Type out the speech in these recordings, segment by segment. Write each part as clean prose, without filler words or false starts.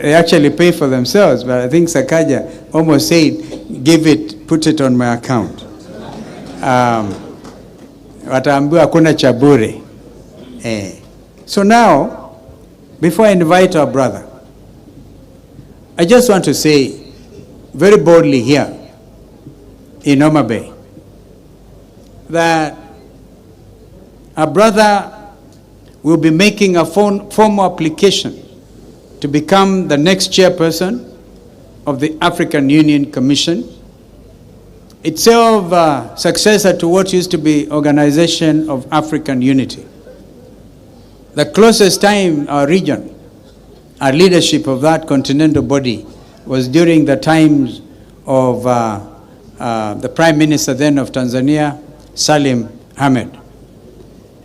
They actually pay for themselves, but I think Sakaja almost said, put it on my account. Wataambiwa hakuna cha bure. So now, before I invite our brother, I just want to say very boldly here in Homa Bay that our brother will be making a formal application to become the next chairperson of the African Union Commission, itself successor to what used to be Organization of African Unity. The closest time our region, our leadership of that continental body was during the times of the Prime Minister then of Tanzania, Salim Ahmed.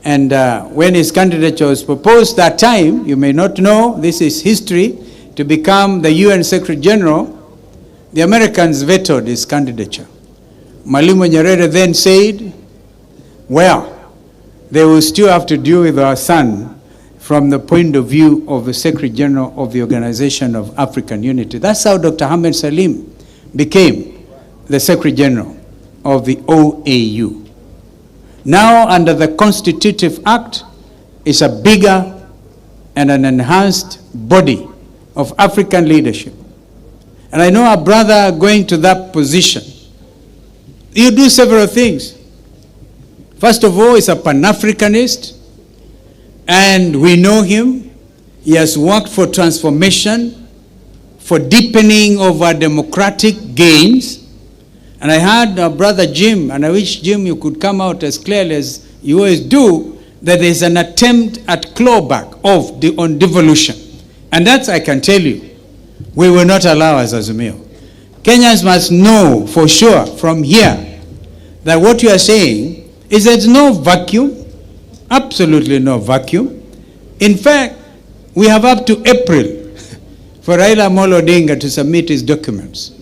And when his candidature was proposed that time, you may not know, this is history, to become the UN Secretary General, the Americans vetoed his candidature. Mwalimu Nyerere then said, well, they will still have to deal with our son from the point of view of the Secretary General of the Organization of African Unity. That's how Dr. Ahmed Salim became the Secretary General of the OAU. Now, under the Constitutive Act, is a bigger and an enhanced body of African leadership. And I know our brother going to that position, you do several things. First of all, he's a Pan-Africanist, and we know him. He has worked for transformation, for deepening of our democratic gains. And I heard our brother Jim, and I wish, Jim, you could come out as clearly as you always do, that there's an attempt at clawback on devolution. And that I can tell you, we will not allow as Azimio. Kenyans must know for sure from here that what you are saying is there's no vacuum, absolutely no vacuum. In fact, we have up to April for Raila Amolo Odinga to submit his documents.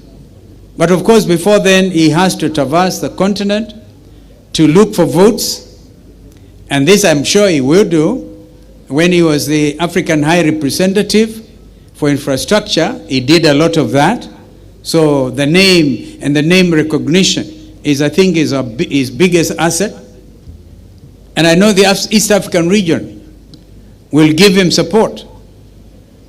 But of course, before then, he has to traverse the continent to look for votes. And this I'm sure he will do. When he was the African High Representative for Infrastructure, he did a lot of that. So the name and the name recognition is, I think, his biggest asset. And I know the East African region will give him support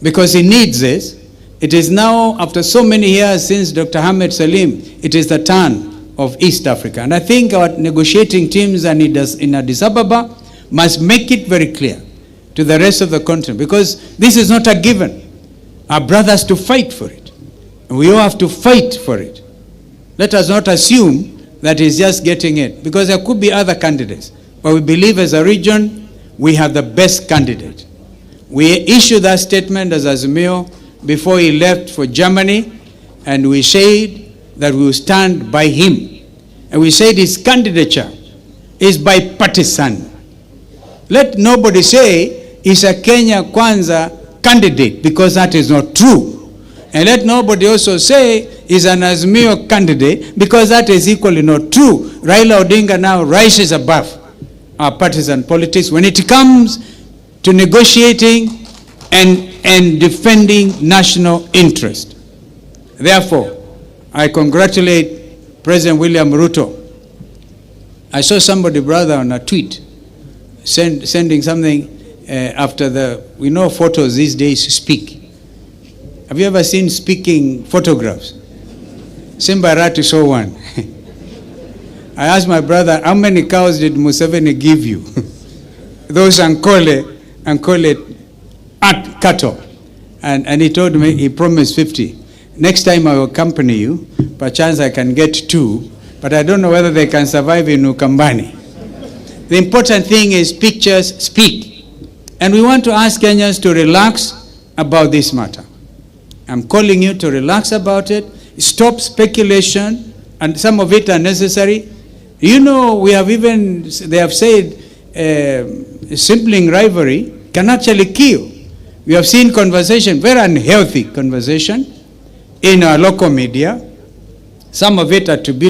because he needs this. It is now, after so many years since Dr. Ahmed Salim, it is the turn of East Africa. And I think our negotiating teams in Addis Ababa must make it very clear to the rest of the continent, because this is not a given. Our brothers to fight for it. And we all have to fight for it. Let us not assume that he's just getting it, because there could be other candidates. But we believe as a region, we have the best candidate. We issued that statement as Azimio before he left for Germany, and we said that we will stand by him. And we said his candidature is bipartisan. Let nobody say he's a Kenya Kwanza candidate, because that is not true. And let nobody also say he's an Azimio candidate, because that is equally not true. Raila Odinga now rises above our partisan politics when it comes to negotiating and defending national interest. Therefore, I congratulate President William Ruto. I saw somebody, brother, on a tweet, sending something after we know photos these days speak. Have you ever seen speaking photographs? Simbarati saw one. I asked my brother, how many cows did Museveni give you? Those Ankole cattle. And he told me, he promised 50. Next time I will accompany you. Perchance I can get 2, but I don't know whether they can survive in Ukambani. The important thing is pictures speak. And we want to ask Kenyans to relax about this matter. I'm calling you to relax about it. Stop speculation, and some of it are necessary. You know, they have said sibling rivalry can actually kill. We have seen conversation, very unhealthy conversation in our local media. Some of it are to be